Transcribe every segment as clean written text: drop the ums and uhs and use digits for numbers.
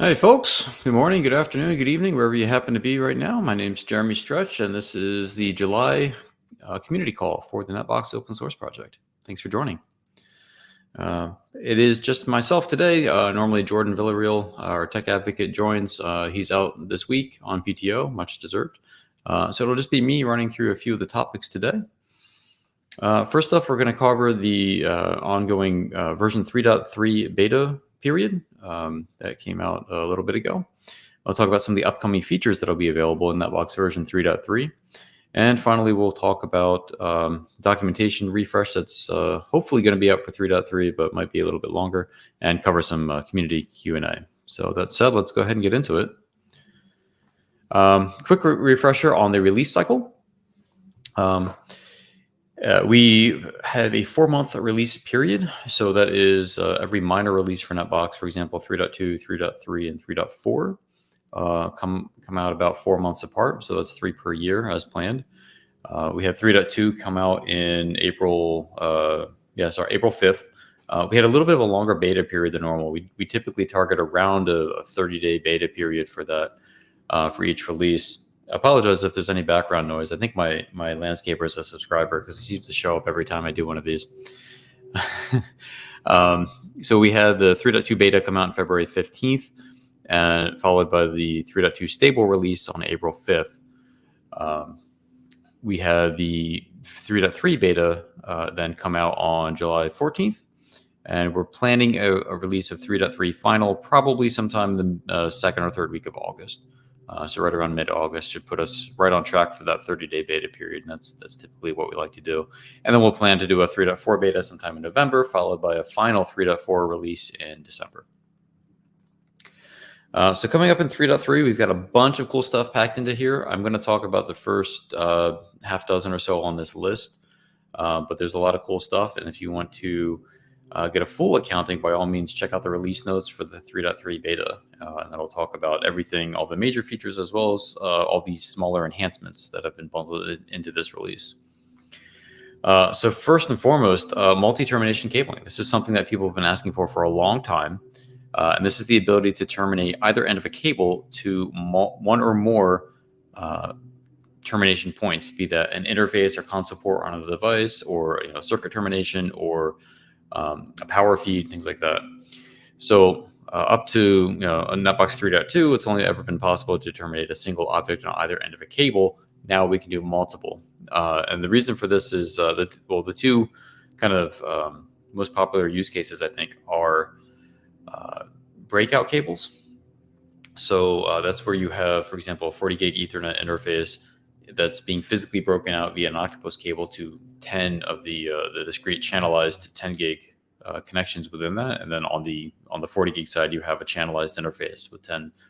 Hey, folks. Good morning, good afternoon, good evening, wherever you happen to be right now. My name's Jeremy Stretch, and this is the July community call for the NetBox open source project. Thanks for joining. It is just myself today. Normally, Jordan Villarreal, our tech advocate, joins. He's out this week on PTO, much deserved. So it'll just be me running through a few of the topics today. First up, we're going to cover the ongoing version 3.3 beta period that came out a little bit ago. I'll talk about some of the upcoming features that will be available in NetBox version 3.3. And finally, we'll talk about documentation refresh that's hopefully going to be up for 3.3, but might be a little bit longer, and cover some community Q&A. So that said, let's go ahead and get into it. Quick refresher on the release cycle. We have a 4-month release period. So that is every minor release for NetBox, for example, 3.2, 3.3, and 3.4 come out about 4 months apart. So that's 3 per year as planned. We have 3.2 come out in April 5th. We had a little bit of a longer beta period than normal. We typically target around a 30-day beta period for that for each release. I apologize if there's any background noise. I think my landscaper is a subscriber because he seems to show up every time I do one of these. So we had the 3.2 beta come out on February 15th, and followed by the 3.2 stable release on April 5th. We had the 3.3 beta then come out on July 14th, and we're planning a release of 3.3 final probably sometime in the second or third week of August. So right around mid-August should put us right on track for that 30-day beta period, and that's typically what we like to do. And then we'll plan to do a 3.4 beta sometime in November, followed by a final 3.4 release in December. So coming up in 3.3, we've got a bunch of cool stuff packed into here. I'm going to talk about the first half dozen or so on this list, but there's a lot of cool stuff. And if you want to get a full accounting, by all means, check out the release notes for the 3.3 beta. And that'll talk about everything, all the major features, as well as all these smaller enhancements that have been bundled into this release. So first and foremost, multi-termination cabling. This is something that people have been asking for a long time. And this is the ability to terminate either end of a cable to one or more termination points, be that an interface or console port on a device, or circuit termination, or a power feed, things like that. So up to a NetBox 3.2, it's only ever been possible to terminate a single object on either end of a cable. Now we can do multiple. And the reason for this is the two kind of most popular use cases, I think, are breakout cables. So that's where you have, for example, a 40 gig Ethernet interface that's being physically broken out via an octopus cable to 10 of the discrete channelized 10 gig connections within that, and then on the 40 gig side, you have a channelized interface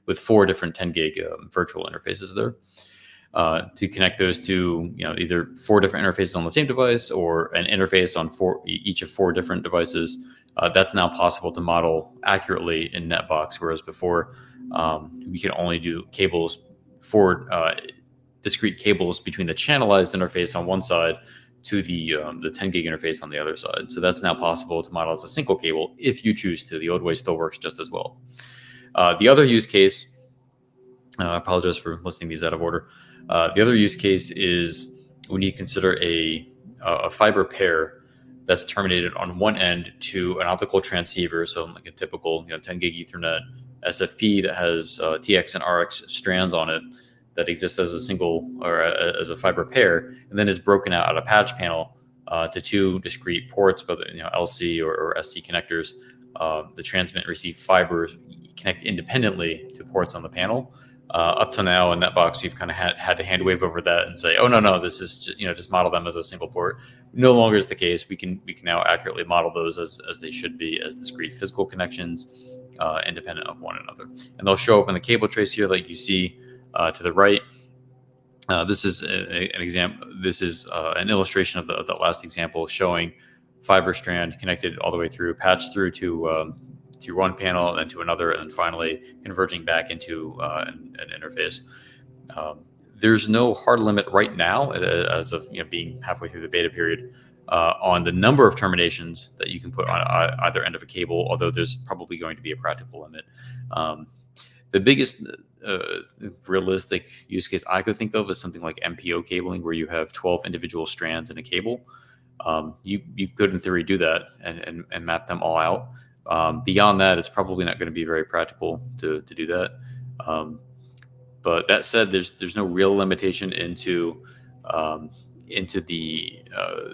with 4 different 10 gig virtual interfaces there. To connect those to either 4 different interfaces on the same device, or an interface on each of 4 different devices. That's now possible to model accurately in NetBox, whereas before we could only do cables for discrete cables between the channelized interface on one side to the 10 gig interface on the other side. So that's now possible to model as a single cable if you choose to. The old way still works just as well. The other use case, I apologize for listing these out of order. The other use case is when you consider a fiber pair that's terminated on one end to an optical transceiver, so like a typical 10 gig Ethernet SFP that has TX and RX strands on it that exists as a single or as a fiber pair, and then is broken out a patch panel to 2 discrete ports, whether LC or SC connectors. The transmit and receive fibers connect independently to ports on the panel. Up to now in NetBox, we've kind of had to hand wave over that and say, oh no, this is just model them as a single port. No longer is the case. We can now accurately model those as they should be, as discrete physical connections, independent of one another. And they'll show up in the cable trace here, like you see to the right. This is an example. This is an illustration of the last example, showing fiber strand connected all the way through, patched through to one panel, and then to another, and then finally converging back into an interface. There's no hard limit right now, as of being halfway through the beta period, on the number of terminations that you can put on either end of a cable, although there's probably going to be a practical limit. The biggest realistic use case I could think of is something like MPO cabling, where you have 12 individual strands in a cable. You could, in theory, do that and map them all out. Beyond that, it's probably not going to be very practical to do that. But that said, there's no real limitation into the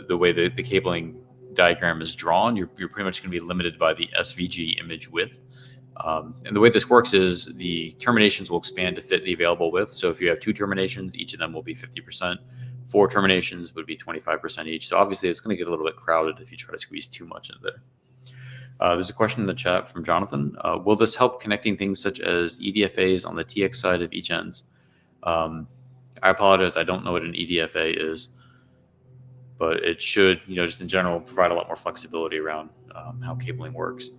way the cabling diagram is drawn. You're pretty much going to be limited by the SVG image width. And the way this works is the terminations will expand to fit the available width. So if you have 2 terminations, each of them will be 50%. 4 terminations would be 25% each. So obviously it's going to get a little bit crowded if you try to squeeze too much in there. There's a question in the chat from Jonathan. Will this help connecting things such as EDFAs on the TX side of each ends? I apologize, I don't know what an EDFA is, but it should, just in general, provide a lot more flexibility around how cabling works.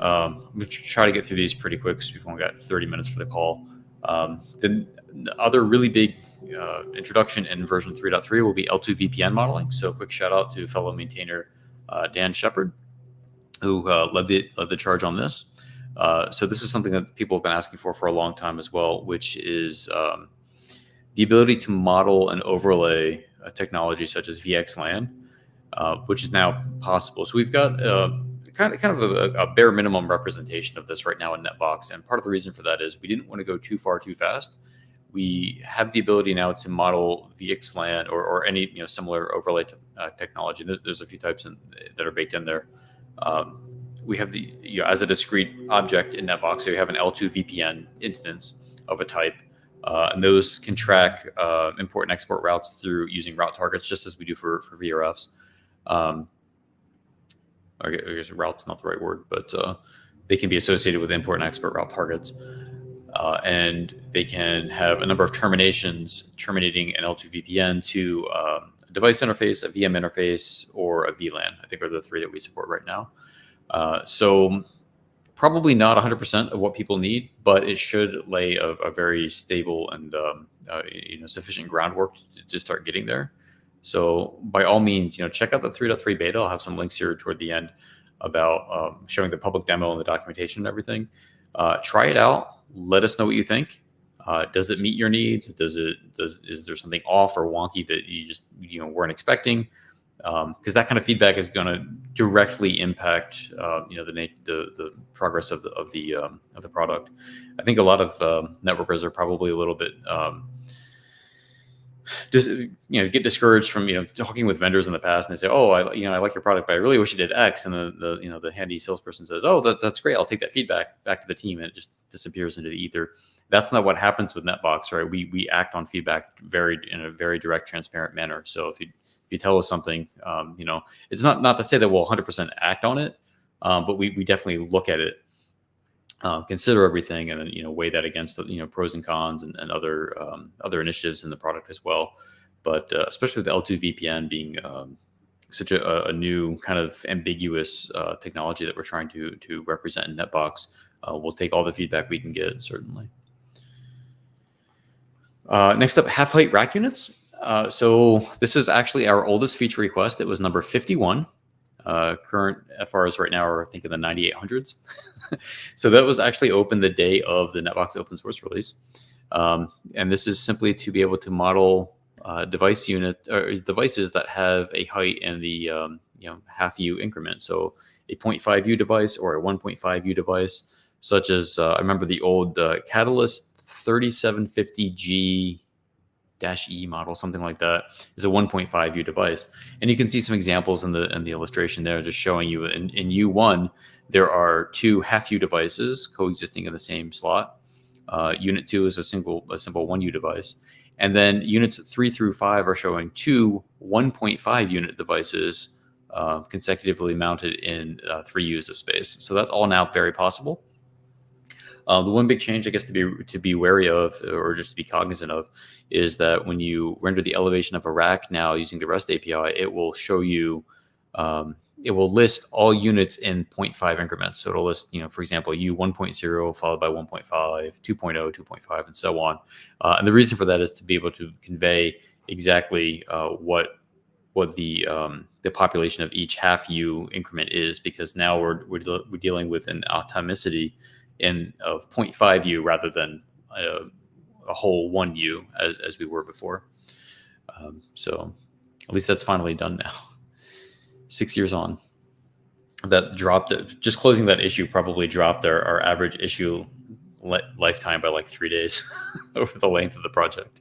I'm going to try to get through these pretty quick because we've only got 30 minutes for the call. The other really big introduction in version 3.3 will be L2 VPN modeling. So quick shout out to fellow maintainer Dan Shepard, who led the charge on this. So this is something that people have been asking for a long time as well, which is the ability to model and overlay a technology such as VXLAN, which is now possible. So we've got kind of a bare minimum representation of this right now in NetBox, and part of the reason for that is we didn't want to go too far too fast. We have the ability now to model VXLAN or any similar overlay technology. There's a few types that are baked in there. We have the as a discrete object in NetBox, so you have an L2 VPN instance of a type, and those can track import and export routes through using route targets, just as we do for VRFs. I guess route's not the right word, but they can be associated with import and export route targets. And they can have a number of terminations terminating an L2 VPN to a device interface, a VM interface, or a VLAN. I think are the 3 that we support right now. So probably not 100% of what people need, but it should lay a very stable and sufficient groundwork to start getting there. So by all means, check out the 3.3 beta. I'll have some links here toward the end about showing the public demo and the documentation and everything. Try it out. Let us know what you think. Does it meet your needs? Is there something off or wonky that you just weren't expecting? Because that kind of feedback is going to directly impact the progress of the product. I think a lot of networkers are probably a little bit just get discouraged from talking with vendors in the past, and they say, oh, I like your product, but I really wish you did X, and the handy salesperson says, oh, that's great, I'll take that feedback back to the team, and it just disappears into the ether. That's not what happens with NetBox, right? We act on feedback in a very direct, transparent manner. So if you tell us something, it's not to say that we'll 100% act on it, but we definitely look at it, consider everything, and then weigh that against the pros and cons and other initiatives in the product as well. But especially with the L2 VPN being such a new kind of ambiguous technology that we're trying to represent in NetBox, we'll take all the feedback we can get, certainly. Next up, half height rack units. So this is actually our oldest feature request. It was number 51. Current FRs right now are, I think, in the 9800s. So that was actually open the day of the NetBox open source release. And this is simply to be able to model devices that have a height in the half U increment. So a 0.5 U device or a 1.5 U device, such as I remember the old Catalyst 3750G-E model, something like that, is a 1.5 U device. And you can see some examples in the illustration there, just showing you in U1 there are 2 half U devices coexisting in the same slot. Unit 2 is a simple 1 U device, and then units 3 through 5 are showing 2 1.5 unit devices consecutively mounted in 3 U's of space. So that's all now very possible. The one big change, I guess, to be wary of, or just to be cognizant of, is that when you render the elevation of a rack now using the REST API, it will show you, it will list all units in 0.5 increments. So it'll list, for example, U 1.0 followed by 1.5, 2.0, 2.5, and so on. And the reason for that is to be able to convey exactly what the population of each half U increment is, because now we're dealing with an atomicity of 0.5 U rather than a whole 1 U as we were before. So at least that's finally done now. 6 years on. That dropped it. Just closing that issue probably dropped our average issue lifetime by like 3 days over the length of the project.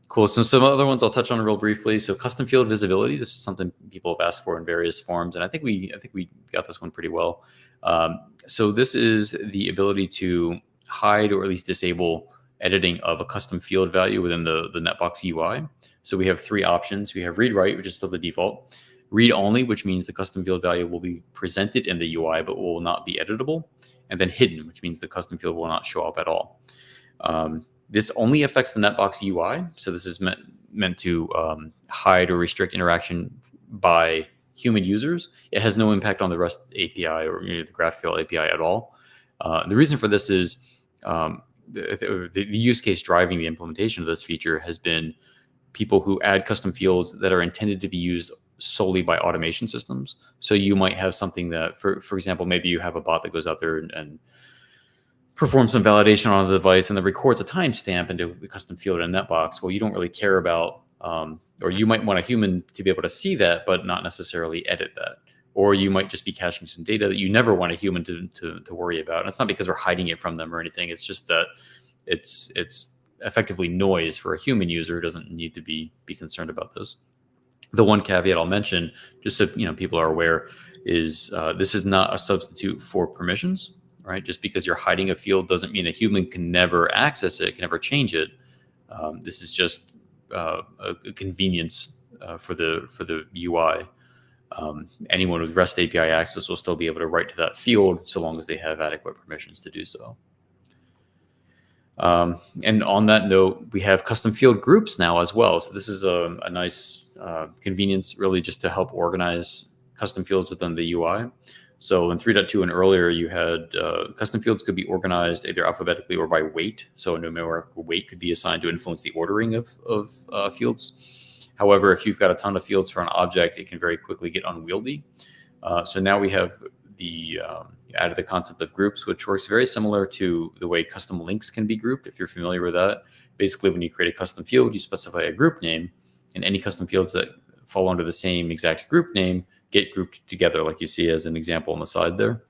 Cool. So some other ones I'll touch on real briefly. So custom field visibility. This is something people have asked for in various forms, and I think we got this one pretty well. So this is the ability to hide or at least disable editing of a custom field value within the NetBox UI. So we have 3 options. We have read write, which is still the default. Read only, which means the custom field value will be presented in the UI but will not be editable. And then hidden, which means the custom field will not show up at all. This only affects the NetBox UI. So this is meant to hide or restrict interaction by human users. It has no impact on the REST API or the GraphQL API at all. The reason for this is the use case driving the implementation of this feature has been people who add custom fields that are intended to be used solely by automation systems. So you might have something that, for example, maybe you have a bot that goes out there and performs some validation on the device and then records a timestamp into the custom field in NetBox. Well, you don't really care about, or you might want a human to be able to see that, but not necessarily edit that. Or you might just be caching some data that you never want a human to worry about. And it's not because we're hiding it from them or anything. It's just that it's effectively noise for a human user who doesn't need to be concerned about this. The one caveat I'll mention, just so people are aware, is this is not a substitute for permissions, right? Just because you're hiding a field doesn't mean a human can never access it, can never change it. This is just a convenience for the UI. Anyone with REST API access will still be able to write to that field so long as they have adequate permissions to do so. And on that note, we have custom field groups now as well. So this is a nice convenience, really, just to help organize custom fields within the UI. So in 3.2 and earlier, you had custom fields could be organized either alphabetically or by weight. So a numerical weight could be assigned to influence the ordering of fields. However, if you've got a ton of fields for an object, it can very quickly get unwieldy. So now we have added the concept of groups, which works very similar to the way custom links can be grouped, if you're familiar with that. Basically, when you create a custom field, you specify a group name, and any custom fields that fall under the same exact group name get grouped together, like you see as an example on the side there.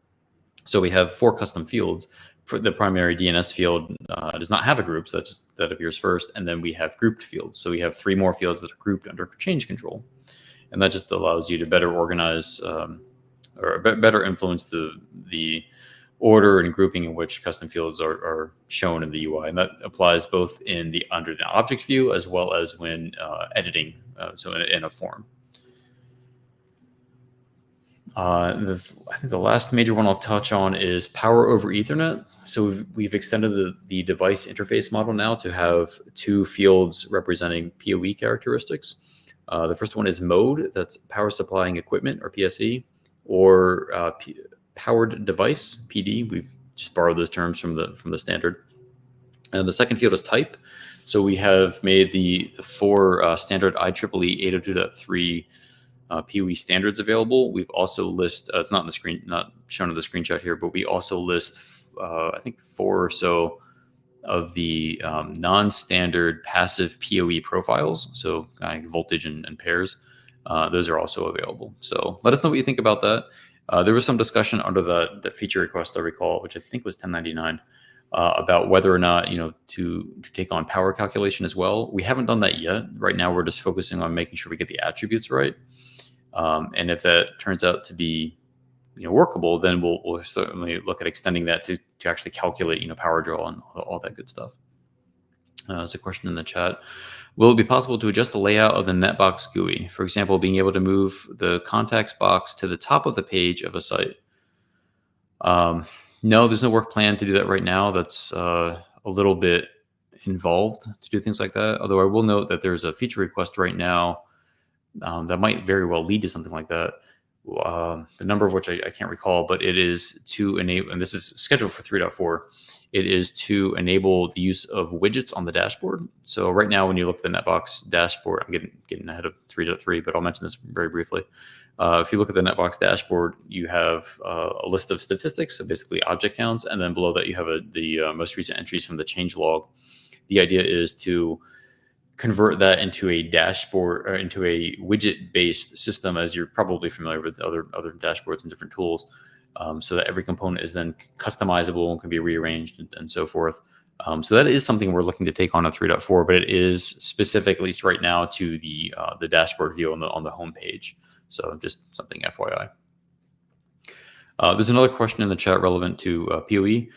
So we have 4 custom fields. For the primary DNS field does not have a group, so that appears first, and then we have grouped fields. So we have 3 more fields that are grouped under change control, and that just allows you to better organize or better influence the order and grouping in which custom fields are shown in the UI. And that applies both under the object view as well as when editing, so in a form. I think the last major one I'll touch on is power over Ethernet. So we've extended the device interface model now to have 2 fields representing PoE characteristics. The first one is mode, that's power supplying equipment, or PSE, or powered device, PD. We've just borrowed those terms from the standard. And the second field is type. So we have made the 4 standard IEEE 802.3 PoE standards available. We've also list it's not shown in the screenshot here, but we also list I think 4 or so of the non-standard passive PoE profiles. So voltage and pairs. Those are also available. So let us know what you think about that. There was some discussion under that feature request, I recall, which I think was 1099, about whether or not to take on power calculation as well. We haven't done that yet. Right now, we're just focusing on making sure we get the attributes right. And if that turns out to be workable, then we'll certainly look at extending that to actually calculate power draw and all that good stuff. There's a question in the chat. Will it be possible to adjust the layout of the NetBox GUI? For example, being able to move the contacts box to the top of the page of a site. No, there's no work plan to do that right now. That's a little bit involved to do things like that. Although I will note that there's a feature request right now that might very well lead to something like that. the number of which I can't recall, but it is to enable, and this is scheduled for 3.4. It is to enable the use of widgets on the dashboard. So right now, when you look at the NetBox dashboard, I'm getting ahead of 3.3, but I'll mention this very briefly. If you look at the NetBox dashboard, you have a list of statistics, so basically object counts, and then below that you have the most recent entries from the change log. The idea is to convert that into a dashboard or into a widget-based system, as you're probably familiar with other dashboards and different tools, so that every component is then customizable and can be rearranged and so forth. So that is something we're looking to take on at 3.4, but it is specific, at least right now, to the dashboard view on the home page. So just something FYI. There's another question in the chat relevant to PoE.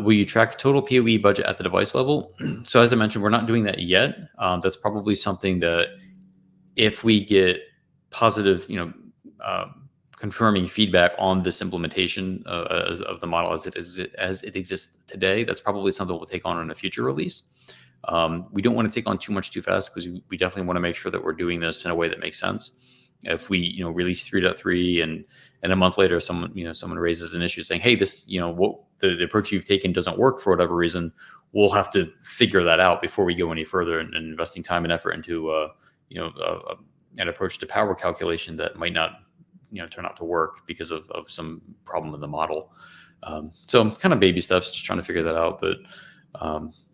Will you track total PoE budget at the device level? So as I mentioned, we're not doing that yet. That's probably something that if we get positive, confirming feedback on this implementation of the model as it exists today, that's probably something we'll take on in a future release. We don't want to take on too much too fast because we definitely want to make sure that we're doing this in a way that makes sense. If we release 3.3 and a month later someone raises an issue saying, hey, this what the approach you've taken doesn't work for whatever reason, we'll have to figure that out before we go any further and investing time and effort into an approach to power calculation that might not turn out to work because of some problem in the model. So kind of baby steps, just trying to figure that out. But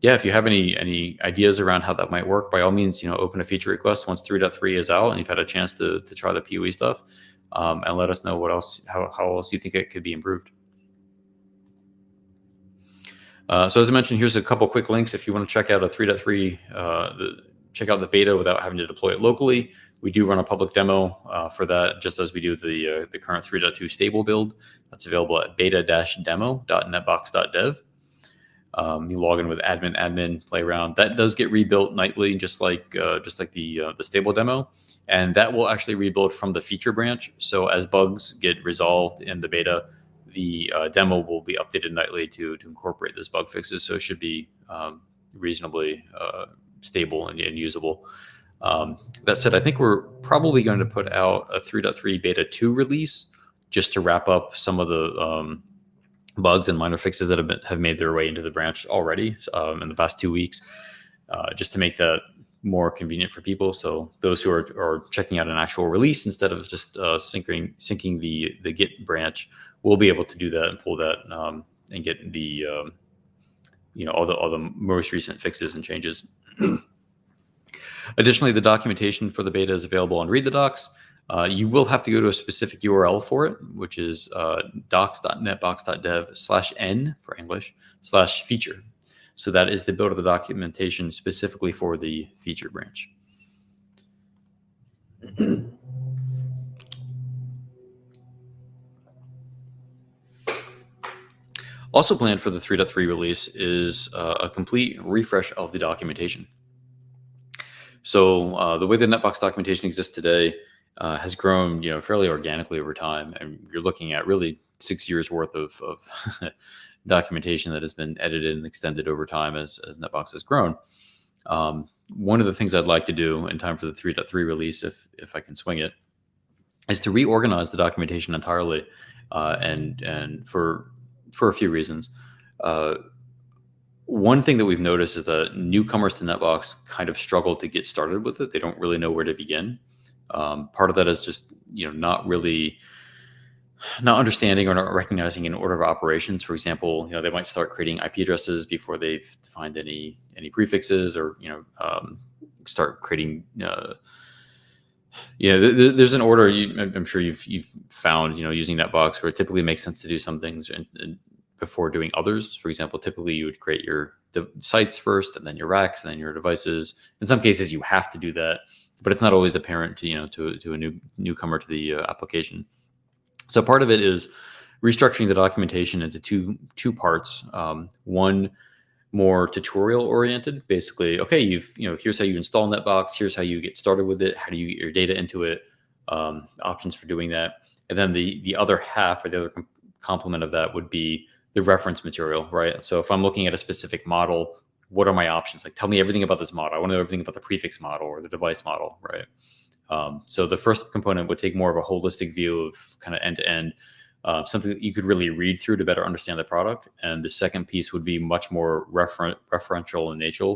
yeah, if you have any ideas around how that might work, by all means, open a feature request once 3.3 is out and you've had a chance to try the PoE stuff, and let us know how else you think it could be improved. So as I mentioned, here's a couple quick links if you want to check out a 3.3, check out the beta without having to deploy it locally. We do run a public demo for that, just as we do the current 3.2 stable build. That's available at beta-demo.netbox.dev. You log in with admin, play around. That does get rebuilt nightly, just like the stable demo, and that will actually rebuild from the feature branch. So as bugs get resolved in the beta, the demo will be updated nightly to incorporate those bug fixes. So it should be reasonably stable and usable. That said, I think we're probably going to put out a 3.3 beta 2 release just to wrap up some of the bugs and minor fixes that have made their way into the branch already in the past 2 weeks, just to make that more convenient for people. So those who are checking out an actual release instead of just syncing the Git branch will be able to do that and pull that and get the all the most recent fixes and changes. Additionally, the documentation for the beta is available on Read the Docs. You will have to go to a specific URL for it, which is docs.netbox.dev/n for English /feature. So that is the build of the documentation specifically for the feature branch. Also planned for the 3.3 release is a complete refresh of the documentation. So the way the NetBox documentation exists today has grown, fairly organically over time, and you're looking at really 6 years worth of documentation that has been edited and extended over time as NetBox has grown. One of the things I'd like to do in time for the 3.3 release, if I can swing it, is to reorganize the documentation entirely, and for a few reasons. One thing that we've noticed is that newcomers to NetBox kind of struggle to get started with it. They don't really know where to begin. Part of that is just not understanding or not recognizing an order of operations. For example, they might start creating IP addresses before they've defined any prefixes, or start creating. There's an order. I'm sure you've found using NetBox where it typically makes sense to do some things before doing others. For example, typically you would create your sites first, and then your racks, and then your devices. In some cases, you have to do that, but it's not always apparent to a newcomer to the application. So part of it is restructuring the documentation into two parts. One more tutorial oriented, basically, okay, here's how you install NetBox, here's how you get started with it, how do you get your data into it, options for doing that. And then the other half, or the other complement of that, would be the reference material, right? So if I'm looking at a specific model, what are my options? Like, tell me everything about this model. I want to know everything about the prefix model or the device model, right? So the first component would take more of a holistic view of kind of end to end, something that you could really read through to better understand the product. And the second piece would be much more referential in nature.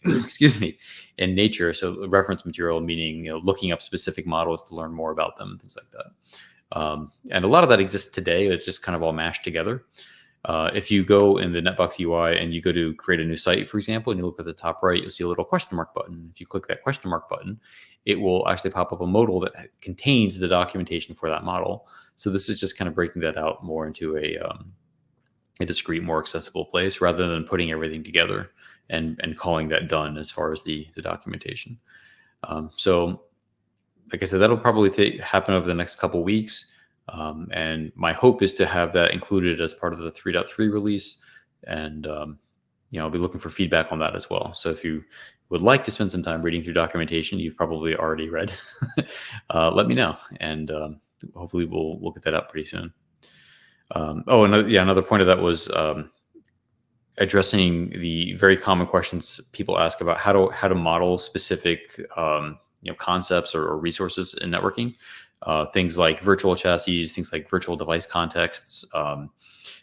Excuse me, in nature. So reference material, meaning looking up specific models to learn more about them, things like that. And a lot of that exists today. It's just kind of all mashed together. If you go in the NetBox UI and you go to create a new site, for example, and you look at the top right, you'll see a little question mark button. If you click that question mark button, it will actually pop up a modal that contains the documentation for that model. So this is just kind of breaking that out more into a discrete, more accessible place rather than putting everything together and calling that done as far as the documentation. So like I said, that'll probably happen over the next couple weeks. And my hope is to have that included as part of the 3.3 release. And, I'll be looking for feedback on that as well. So if you would like to spend some time reading through documentation you've probably already read, let me know. And hopefully we'll get that up pretty soon. Another point of that was addressing the very common questions people ask about how to model specific concepts or resources in networking. Things like virtual chassis, things like virtual device contexts,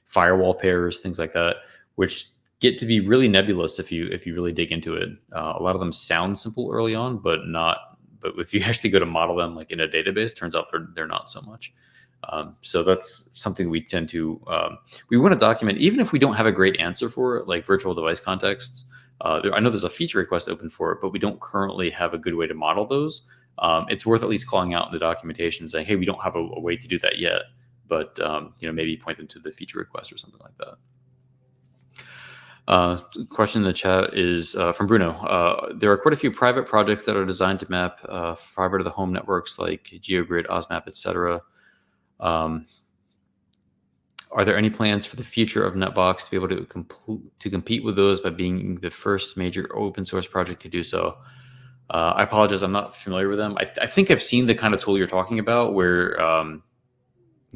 firewall pairs, things like that, which get to be really nebulous if you really dig into it. A lot of them sound simple early on, but if you actually go to model them like in a database, turns out they're not so much. So that's something we tend to we want to document, even if we don't have a great answer for it, like virtual device contexts. I know there's a feature request open for it, but we don't currently have a good way to model those. It's worth at least calling out in the documentation saying, hey, we don't have a way to do that yet, but maybe point them to the feature request or something like that. Question in the chat is from Bruno. There are quite a few private projects that are designed to map fiber to the home networks like GeoGrid, OSMAP, etc. Are there any plans for the future of NetBox to be able to compete with those by being the first major open source project to do so? I apologize, I'm not familiar with them. I think I've seen the kind of tool you're talking about where,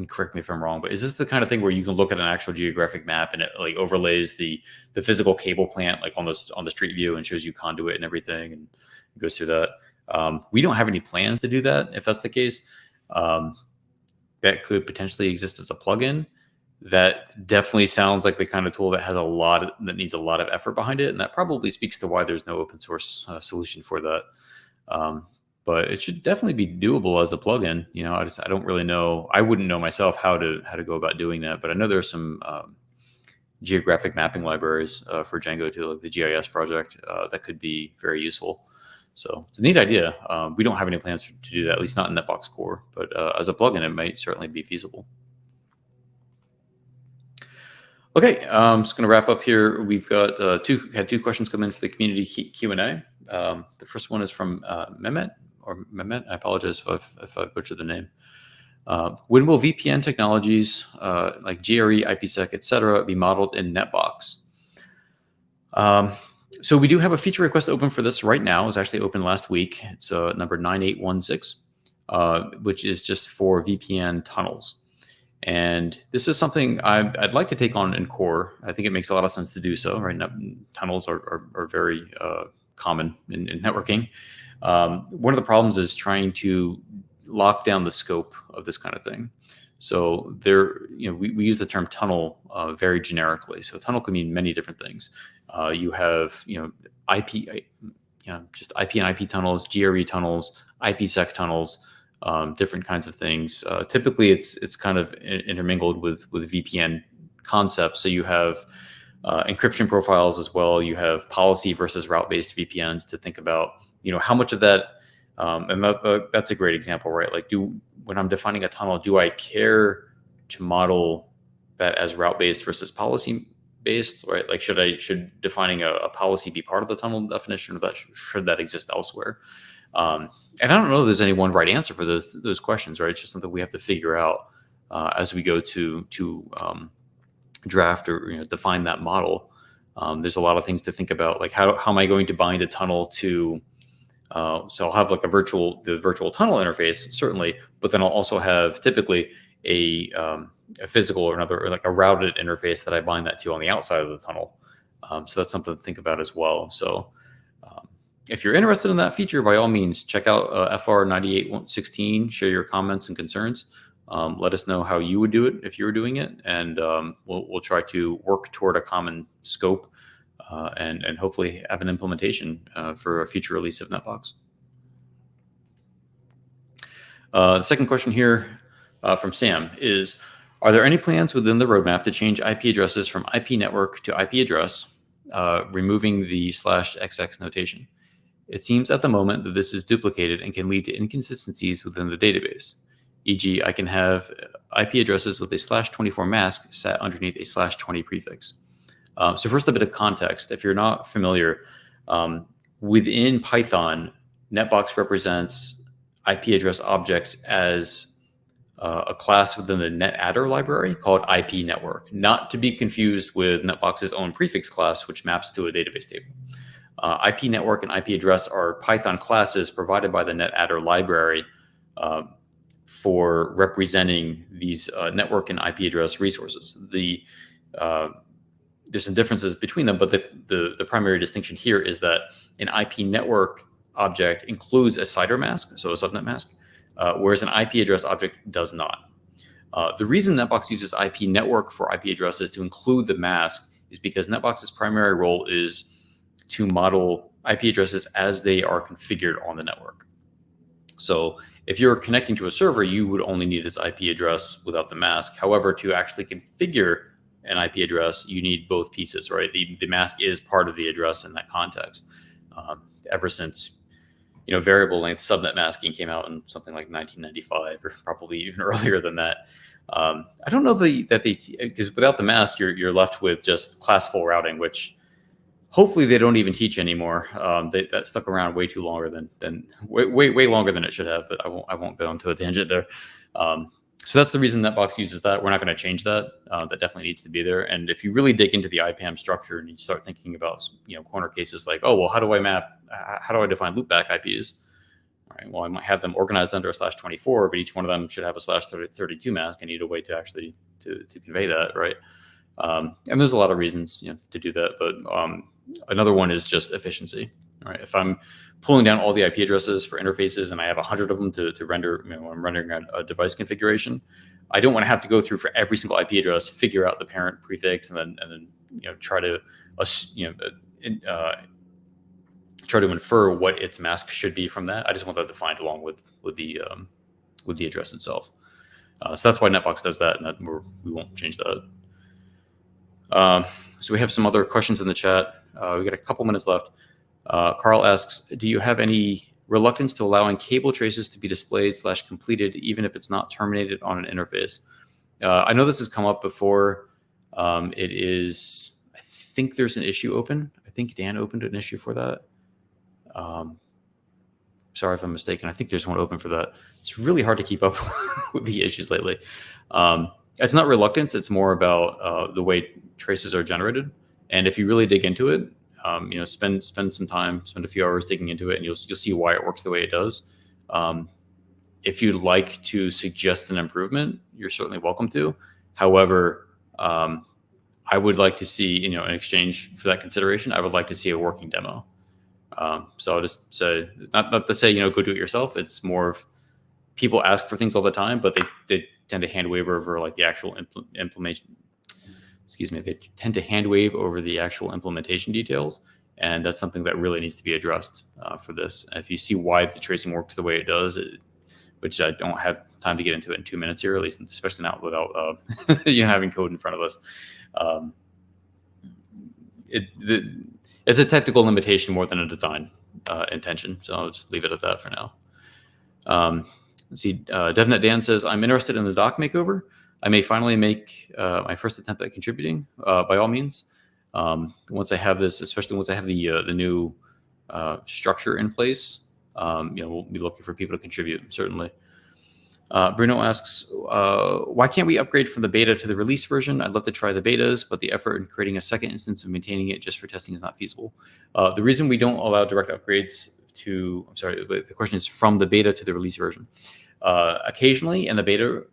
correct me if I'm wrong, but is this the kind of thing where you can look at an actual geographic map and it like overlays the physical cable plant like on the street view and shows you conduit and everything and goes through that? We don't have any plans to do that. If that's the case, that could potentially exist as a plugin. That definitely sounds like the kind of tool that has that needs a lot of effort behind it, and that probably speaks to why there's no open source solution for that. But it should definitely be doable as a plugin. I don't really know. I wouldn't know myself how to go about doing that, but I know there's some geographic mapping libraries for Django too, like the GIS project, that could be very useful. So it's a neat idea. We don't have any plans to do that, at least not in NetBox Core, but as a plugin, it might certainly be feasible. Okay, I'm just going to wrap up here. We've got two questions come in for the community Q&A. The first one is from Mehmet. I apologize if I butchered the name. When will VPN technologies like GRE, IPsec, etc., be modeled in NetBox? So we do have a feature request open for this right now. It was actually open last week. It's number 9816, which is just for VPN tunnels. And this is something I'd like to take on in core. I think it makes a lot of sense to do so. Right now, tunnels are very common in networking. One of the problems is trying to lock down the scope of this kind of thing. So we use the term tunnel very generically. So tunnel can mean many different things. You have IP, just IP and IP tunnels, GRE tunnels, IPsec tunnels. Different kinds of things. Typically, it's kind of intermingled with VPN concepts. So you have encryption profiles as well. You have policy versus route-based VPNs to think about. How much of that, and that's a great example, right? Like, when I'm defining a tunnel, do I care to model that as route-based versus policy-based, right? Like, should defining a policy be part of the tunnel definition, or should that exist elsewhere? And I don't know if there's any one right answer for those questions, right? It's just something we have to figure out as we go to draft or define that model. There's a lot of things to think about, like how am I going to bind a tunnel to? So I'll have like the virtual tunnel interface, certainly, but then I'll also have typically a physical or like a routed interface that I bind that to on the outside of the tunnel. So that's something to think about as well. So If you're interested in that feature, by all means, check out FR9816, share your comments and concerns. Let us know how you would do it if you were doing it, and we'll try to work toward a common scope and hopefully have an implementation for a future release of NetBox. The second question here from Sam is, are there any plans within the roadmap to change IP addresses from IP network to IP address, removing the /XX notation? It seems at the moment that this is duplicated and can lead to inconsistencies within the database. E.g., I can have IP addresses with a /24 mask set underneath a /20 prefix. So first, a bit of context. If you're not familiar, within Python, NetBox represents IP address objects as a class within the NetAddr library called IP network, not to be confused with NetBox's own prefix class, which maps to a database table. IP network and IP address are Python classes provided by the NetAddr library for representing these network and IP address resources. There's some differences between them, but the primary distinction here is that an IP network object includes a CIDR mask, so a subnet mask, whereas an IP address object does not. The reason NetBox uses IP network for IP addresses to include the mask is because NetBox's primary role is to model IP addresses as they are configured on the network. So if you're connecting to a server, you would only need this IP address without the mask. However, to actually configure an IP address, you need both pieces, right? The mask is part of the address in that context. Ever since variable length subnet masking came out in something like 1995, or probably even earlier than that. I don't know because without the mask, you're left with just classful routing, which hopefully they don't even teach anymore. That stuck around way too longer than way longer than it should have. But I won't go into a tangent there. So that's the reason NetBox uses that. We're not going to change that. That definitely needs to be there. And if you really dig into the IPAM structure and you start thinking about corner cases like, oh well, how do I define loopback IPs? All right, well, I might have them organized under a /24, but each one of them should have a /32 mask. I need a way to actually to convey that, right? And there's a lot of reasons to do that, but another one is just efficiency. All right, if I'm pulling down all the IP addresses for interfaces and I have 100 of them to render, I'm rendering a device configuration, I don't want to have to go through for every single IP address, figure out the parent prefix, and then try to infer what its mask should be from that. I just want that defined along with the address itself. So that's why NetBox does that, and we won't change that. So we have some other questions in the chat. We got a couple minutes left. Carl asks, do you have any reluctance to allowing cable traces to be displayed / completed even if it's not terminated on an interface? I know this has come up before. I think there's an issue open. I think Dan opened an issue for that. Sorry if I'm mistaken. I think there's one open for that. It's really hard to keep up with the issues lately. It's not reluctance. It's more about the way traces are generated. And if you really dig into it, spend some time, spend a few hours digging into it, and you'll see why it works the way it does. If you'd like to suggest an improvement, you're certainly welcome to. However, I would like to see, in exchange for that consideration, I would like to see a working demo. So I'll just say, not to say, go do it yourself. It's more of people ask for things all the time, but they tend to hand wave over like the actual implementation. Excuse me. They tend to hand wave over the actual implementation details, and that's something that really needs to be addressed for this. And if you see why the tracing works the way it does, which I don't have time to get into it in 2 minutes here, at least, especially not without having code in front of us. It's a technical limitation more than a design intention. So I'll just leave it at that for now. Let's see. DevNet Dan says, I'm interested in the doc makeover. I may finally make my first attempt at contributing, by all means. Once I have this, especially once I have the new structure in place, we'll be looking for people to contribute, certainly. Bruno asks, why can't we upgrade from the beta to the release version? I'd love to try the betas, but the effort in creating a second instance and maintaining it just for testing is not feasible. The reason we don't allow direct upgrades the question is from the beta to the release version. Occasionally in the beta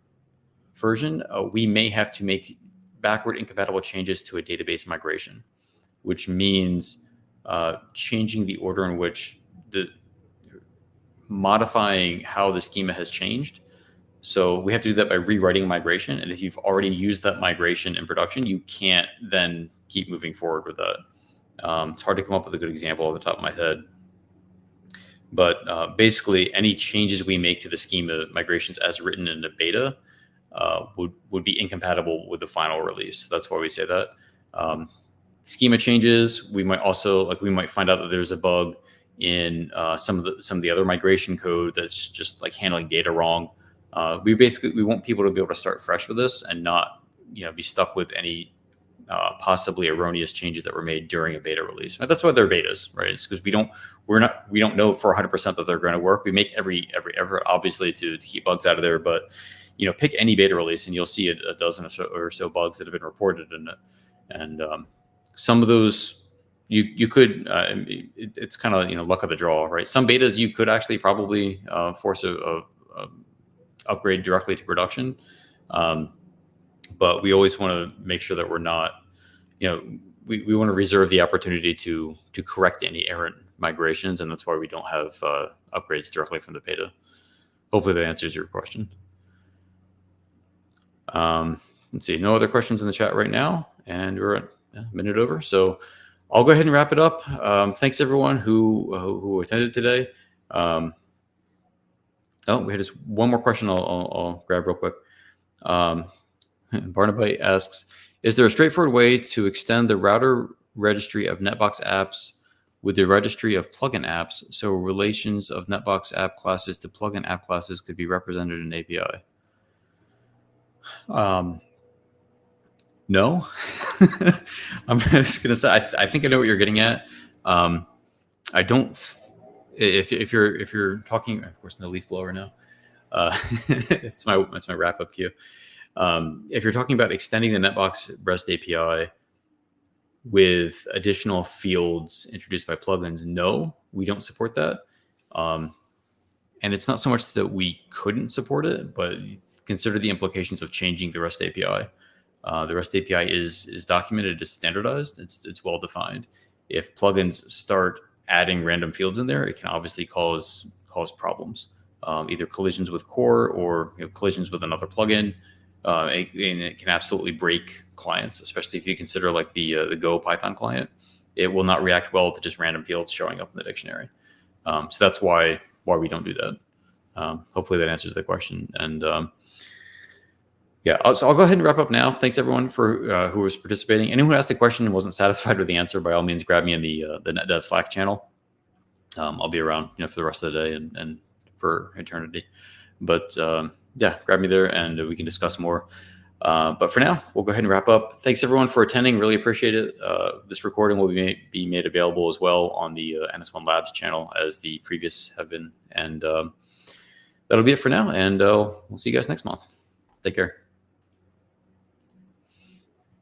version, we may have to make backward incompatible changes to a database migration, which means changing the order in which modifying how the schema has changed. So we have to do that by rewriting migration. And if you've already used that migration in production, you can't then keep moving forward with that. It's hard to come up with a good example off the top of my head. But basically, any changes we make to the schema migrations as written in the beta would be incompatible with the final release. That's why we say that. Schema changes, we might also, we might find out that there's a bug in some of the other migration code that's just like handling data wrong. We want people to be able to start fresh with this and not be stuck with any possibly erroneous changes that were made during a beta release. Right? That's why they're betas, right? It's because we don't know for 100% that they're going to work. We make every effort, obviously, to keep bugs out of there. But pick any beta release and you'll see a dozen or so bugs that have been reported in it. And some of those you could it's kind of luck of the draw, right? Some betas you could actually probably force a upgrade directly to production. But we always want to make sure that we're not, we want to reserve the opportunity to correct any errant migrations. And that's why we don't have upgrades directly from the beta. Hopefully that answers your question. Let's see, no other questions in the chat right now. And we're at a minute over. So I'll go ahead and wrap it up. Thanks everyone who attended today. Oh, we had just one more question I'll grab real quick. Barnaby asks, is there a straightforward way to extend the router registry of NetBox apps with the registry of plugin apps so relations of NetBox app classes to plugin app classes could be represented in API? No. I'm just going to say, I think I know what you're getting at. I don't, if you're talking, of course, no leaf blower now. It's my wrap up cue. If you're talking about extending the NetBox REST API with additional fields introduced by plugins, no, we don't support that. And it's not so much that we couldn't support it, but consider the implications of changing the REST API. The REST API is documented, it's standardized, it's well defined. If plugins start adding random fields in there, it can obviously cause problems, either collisions with core or collisions with another plugin. And it can absolutely break clients, especially if you consider like the Go Python client. It will not react well to just random fields showing up in the dictionary. So that's why we don't do that. Hopefully that answers the question. And yeah, so I'll go ahead and wrap up now. Thanks everyone for who was participating. Anyone who asked a question and wasn't satisfied with the answer, by all means, grab me in the NetDev Slack channel. I'll be around, for the rest of the day and for eternity. But yeah, grab me there and we can discuss more. But for now, we'll go ahead and wrap up. Thanks everyone for attending. Really appreciate it. This recording will be made available as well on the NS1 Labs channel as the previous have been. And that'll be it for now. And we'll see you guys next month. Take care.